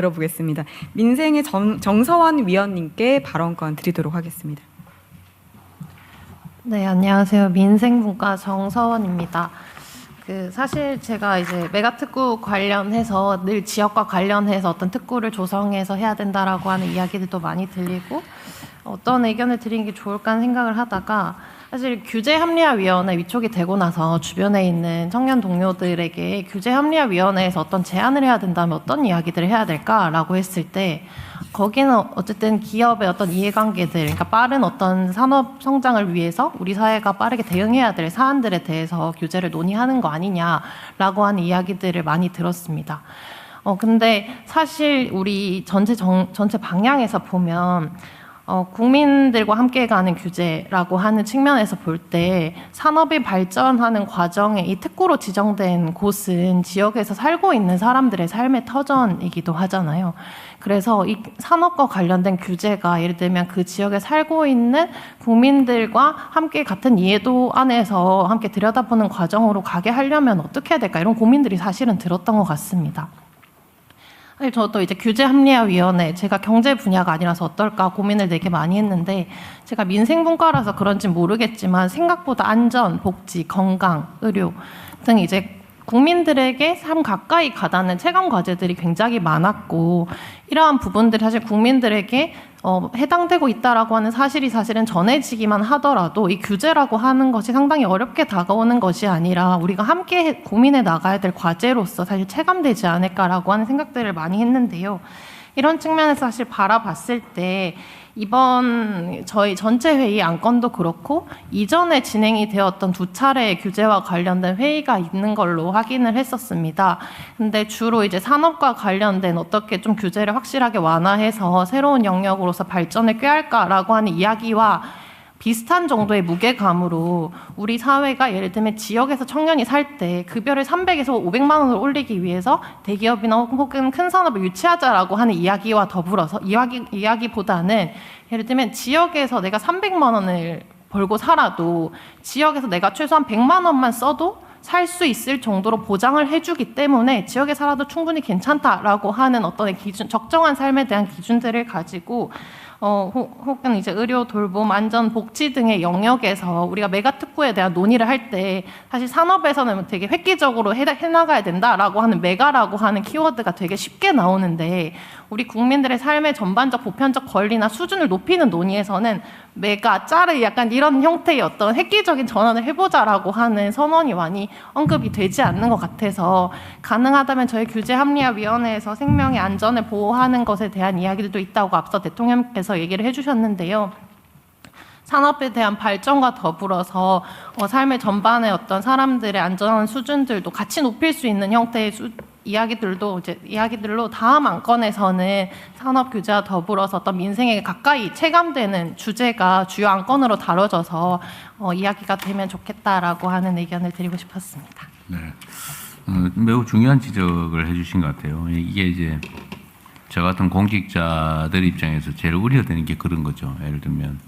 들어보겠습니다. 민생의 정서원 위원님께 발언권 드리도록 하겠습니다. 네, 안녕하세요. 민생분과 정서원입니다. 사실 제가 이제 메가특구 관련해서 늘 지역과 관련해서 어떤 특구를 조성해서 해야 된다라고 하는 이야기들도 많이 들리고 어떤 의견을 드리는 게 좋을까 하는 생각을 하다가 사실 규제합리화위원회 위촉이 되고 나서 주변에 있는 청년 동료들에게 규제합리화위원회에서 어떤 제안을 해야 된다면 어떤 이야기들을 해야 될까라고 했을 때 거기는 어쨌든 기업의 어떤 이해관계들, 그러니까 빠른 어떤 산업 성장을 위해서 우리 사회가 빠르게 대응해야 될 사안들에 대해서 규제를 논의하는 거 아니냐라고 하는 이야기들을 많이 들었습니다. 근데 사실 우리 전체 방향에서 보면 국민들과 함께 가는 규제라고 하는 측면에서 볼 때 산업이 발전하는 과정에 이 특구로 지정된 곳은 지역에서 살고 있는 사람들의 삶의 터전이기도 하잖아요. 그래서 이 산업과 관련된 규제가 예를 들면 그 지역에 살고 있는 국민들과 함께 같은 이해도 안에서 함께 들여다보는 과정으로 가게 하려면 어떻게 해야 될까 이런 고민들이 사실은 들었던 것 같습니다. 저도 이제 규제합리화위원회, 제가 경제 분야가 아니라서 어떨까 고민을 되게 많이 했는데 제가 민생분과라서 그런지 모르겠지만 생각보다 안전, 복지, 건강, 의료 등 이제 국민들에게 삶 가까이 가닿는 체감 과제들이 굉장히 많았고 이러한 부분들이 사실 국민들에게 해당되고 있다라고 하는 사실이 사실은 전해지기만 하더라도 이 규제라고 하는 것이 상당히 어렵게 다가오는 것이 아니라 우리가 함께 고민해 나가야 될 과제로서 사실 체감되지 않을까라고 하는 생각들을 많이 했는데요. 이런 측면에서 사실 바라봤을 때 이번 저희 전체 회의 안건도 그렇고 이전에 진행이 되었던 2차례의 규제와 관련된 회의가 있는 걸로 확인을 했었습니다. 근데 주로 이제 산업과 관련된 어떻게 좀 규제를 확실하게 완화해서 새로운 영역으로서 발전을 꾀할까라고 하는 이야기와 비슷한 정도의 무게감으로 우리 사회가 예를 들면 지역에서 청년이 살 때 급여를 300에서 500만 원을 올리기 위해서 대기업이나 혹은 큰 산업을 유치하자라고 하는 이야기와 더불어서 이야기보다는 예를 들면 지역에서 내가 300만 원을 벌고 살아도 지역에서 내가 최소한 100만 원만 써도 살 수 있을 정도로 보장을 해주기 때문에 지역에 살아도 충분히 괜찮다라고 하는 어떤 기준, 적정한 삶에 대한 기준들을 가지고 혹은 이제 의료, 돌봄, 안전, 복지 등의 영역에서 우리가 메가특구에 대한 논의를 할 때 사실 산업에서는 되게 획기적으로 해나가야 된다라고 하는 메가라고 하는 키워드가 되게 쉽게 나오는데 우리 국민들의 삶의 전반적 보편적 권리나 수준을 높이는 논의에서는 메가, 짜르 약간 이런 형태의 어떤 획기적인 전환을 해보자라고 하는 선언이 많이 언급이 되지 않는 것 같아서 가능하다면 저희 규제합리화위원회에서 생명의 안전을 보호하는 것에 대한 이야기들도 있다고 앞서 대통령께서 얘기를 해주셨는데요. 산업에 대한 발전과 더불어서 삶의 전반의 어떤 사람들의 안전한 수준들도 같이 높일 수 있는 형태의 이야기들로 다음 안건에서는 산업 규제와 더불어서 어떤 민생에 가까이 체감되는 주제가 주요 안건으로 다뤄져서 이야기가 되면 좋겠다라고 하는 의견을 드리고 싶었습니다. 네, 매우 중요한 지적을 해주신 것 같아요. 이게 이제 저 같은 공직자들 입장에서 제일 우려되는 게 그런 거죠. 예를 들면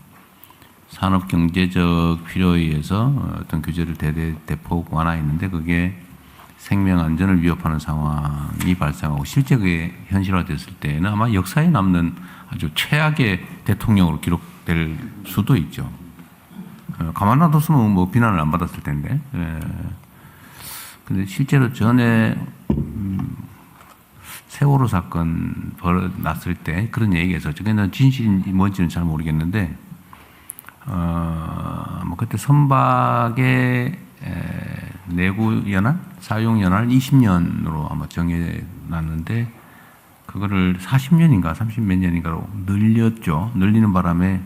산업 경제적 필요에 의해서 어떤 규제를 대폭 완화했는데 그게 생명 안전을 위협하는 상황이 발생하고 실제 그게 현실화됐을 때는 아마 역사에 남는 아주 최악의 대통령으로 기록될 수도 있죠. 가만 놔뒀으면 뭐 비난을 안 받았을 텐데. 근데 실제로 전에 세월호 사건 났을 때 그런 얘기에서 저게는 진실이 뭔지는 잘 모르겠는데 뭐 그때 선박의 내구 연한, 사용 연한을 20년으로 아마 정해놨는데 그거를 40년인가 30몇 년인가로 늘렸죠. 늘리는 바람에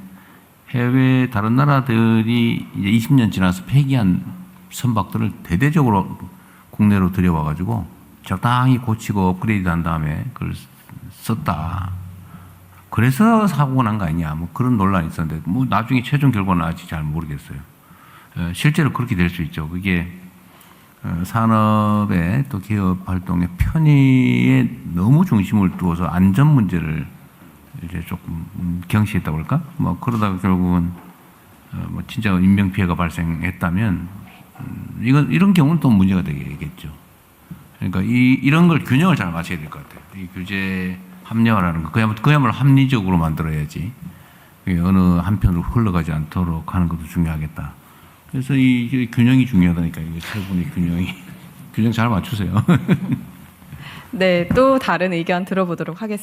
해외 다른 나라들이 이제 20년 지나서 폐기한 선박들을 대대적으로 국내로 들여와가지고 적당히 고치고 업그레이드 한 다음에 그걸 썼다. 그래서 사고가 난 거 아니냐. 뭐 그런 논란이 있었는데 뭐 나중에 최종 결과는 아직 잘 모르겠어요. 실제로 그렇게 될 수 있죠. 그게 산업의 또 기업 활동의 편의에 너무 중심을 두어서 안전 문제를 이제 조금 경시했다고 할까? 뭐 그러다가 결국은 뭐 진짜 인명 피해가 발생했다면 이런 경우는 또 문제가 되겠죠. 그러니까 이런 걸 균형을 잘 맞춰야 될 것 같아요. 이 규제 합리화라는 거 그야말로 합리적으로 만들어야지 그게 어느 한편으로 흘러가지 않도록 하는 것도 중요하겠다. 그래서 이 균형이 중요하다니까 이게 세 분의 균형 잘 맞추세요. 네, 또 다른 의견 들어보도록 하겠습니다.